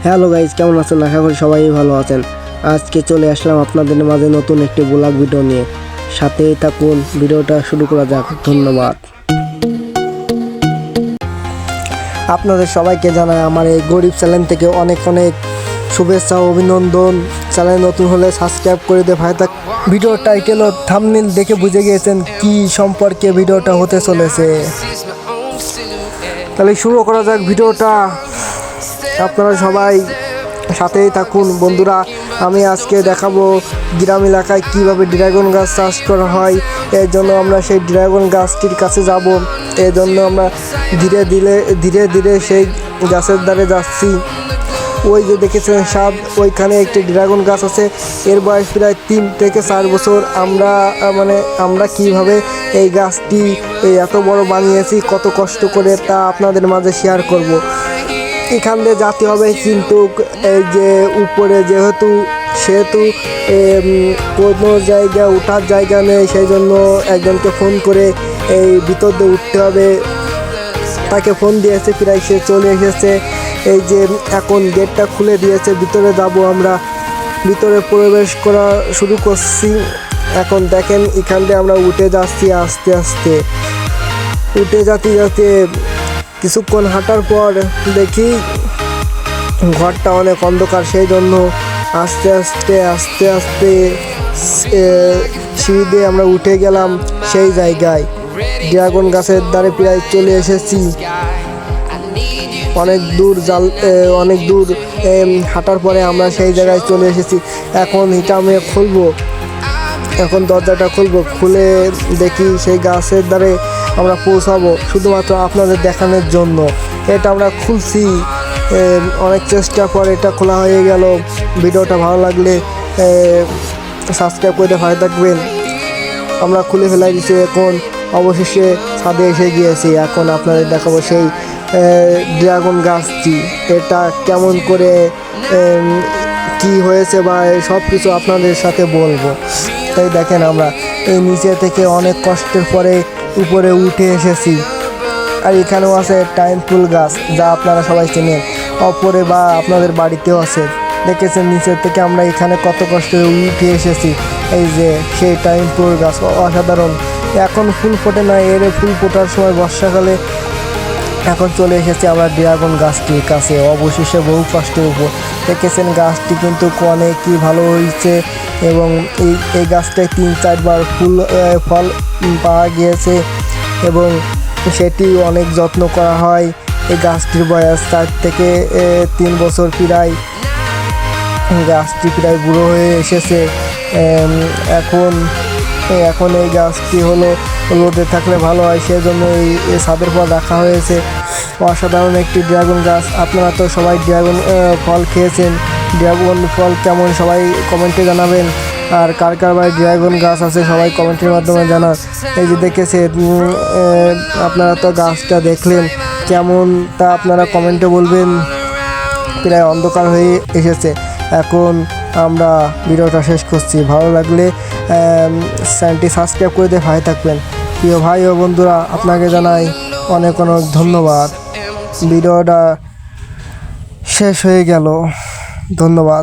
Hello guys, কেমন আছেন? আশা করি সবাই ভালো আছেন। আজকে চলে আসলাম আপনাদের মাঝে নতুন একটি ব্লগ ভিডিও নিয়ে। সাথেই থাকুন, ভিডিওটা শুরু করা যাক। ধন্যবাদ। আপনাদের সবাইকে জানাই আমার এই গরিব চ্যানেল থেকে অনেক অনেক শুভেচ্ছা ও অভিনন্দন। চ্যানেল নতুন হলে সাবস্ক্রাইব করে দিয়ে ভাই থাক। ভিডিওর টাইটেল ও থাম্বনেল দেখে বুঝে গিয়েছেন কি সম্পর্কে ভিডিওটা হতে চলেছে। তাহলে শুরু করা যাক ভিডিওটা। আপনারা সবাই সাথেই থাকুন বন্ধুরা। আমি আজকে দেখাবো গ্রাম এলাকায় কীভাবে ড্রাগন গাছ চাষ করা হয়। এর জন্য আমরা সেই ড্রাগন গাছটির কাছে যাব। এর জন্য আমরা ধীরে ধীরে সেই গাছের দ্বারে যাচ্ছি। ওই যে দেখেছেন ওইখানে একটি ড্রাগন গাছ আছে। এর বয়স প্রায় 3 থেকে 4 বছর। আমরা কিভাবে এই গাছটি এত বড় বানিয়েছি, কত কষ্ট করে, তা আপনাদের মাঝে শেয়ার করব। এখান দিয়ে যেতে হবে, কিন্তু এই যে উপরে সেহেতু কোনো জায়গা ওঠার জায়গা নেই, সেই জন্য একজনকে ফোন করে এই ভিতর দিয়ে উঠতে হবে। তাকে ফোন দিয়েছে, প্রায় সে চলে এসেছে। এই যে এখন গেটটা খুলে দিয়েছে, ভিতরে যাব আমরা। ভিতরে প্রবেশ করা শুরু করছি। এখন দেখেন এখান দিয়ে আমরা উঠে যাচ্ছি আস্তে আস্তে। উঠে যাতে কিছুক্ষণ হাঁটার পর দেখি ঘরটা অনেক অন্ধকার, সেই জন্য আস্তে আস্তে সিঁড়ি দিয়ে আমরা উঠে গেলাম সেই জায়গায়। ড্রাগন গাছের দ্বারে প্রায় চলে এসেছি। অনেক দূর হাঁটার পরে আমরা সেই জায়গায় চলে এসেছি। এখন এটা আমি এখন দরজাটা খুলে দেখি সেই গাছের দ্বারে আমরা পৌঁছাবো, শুধুমাত্র আপনাদের দেখানোর জন্য। এটা আমরা খুলছি, অনেক চেষ্টার পর এটা খোলা হয়ে গেল। ভিডিওটা ভালো লাগলে সাবস্ক্রাইব করে ভালো থাকবেন। আমরা খুলে ফেলাই দিচ্ছি। এখন অবশেষে ছাদে এসে গিয়েছি। এখন আপনাদের দেখাবো সেই ড্রাগন গাছটি, এটা কেমন করে কি হয়েছে বা সব কিছু আপনাদের সাথে বলবো। তাই দেখেন, আমরা এই নিচে থেকে অনেক কষ্টের পরে উপরে উঠে এসেছি। আর এখানেও আছে টাইম ফুল গাছ, যা আপনারা সবাই চেনেন। অপরে বা আপনাদের বাড়িতেও আছে, দেখেছেন নিচের থেকে আমরা এখানে কত কষ্টে উঠে এসেছি। এই যে সেই টাইম ফুল গাছ, অসাধারণ। এখন ফুল ফোটে না, এর ফুল ফোটার সময় বর্ষাকালে। এখন চলে এসেছি আমরা ড্রাগন গাছটির কাছে, অবশেষে বহু কষ্টের উপর। দেখেছেন গাছটি কিন্তু অনেকই ভালো হয়েছে, এবং এই গাছটায় 3-4 বার ফল পাওয়া গিয়েছে, এবং সেটি অনেক যত্ন করা হয়। এই গাছটির বয়স 4 থেকে 3 বছর প্রায়। গাছটি প্রায় বুড়ো হয়ে এসেছে। এখন এই গাছটি হলো রোদে থাকলে ভালো হয়, সেজন্য এই ছাদের পর রাখা হয়েছে। অসাধারণ একটি ড্রাগন গাছ। আপনারা তো সবাই ড্রাগন ফল খেয়েছেন। ড্রাগন ফল কেমন সবাই কমেন্টে জানাবেন। আর কার বাড়ি ড্রাগন গাছ আছে সবাই কমেন্টের মাধ্যমে জানান। এই যে দেখেছেন, আপনারা তো গাছটা দেখলেন কেমন, তা আপনারা কমেন্টে বলবেন। প্রায় অন্ধকার হয়ে এসেছে। এখন আমরা ভিডিওটা শেষ করছি। ভালো লাগলে চ্যানেলটি সাবস্ক্রাইব করে দিয়ে ভাই থাকবেন। প্রিয় ভাই ও বন্ধুরা, আপনাকে জানাই অনেক অনেক ধন্যবাদ। ভিডিওটা শেষ হয়ে গেল। ধন্যবাদ।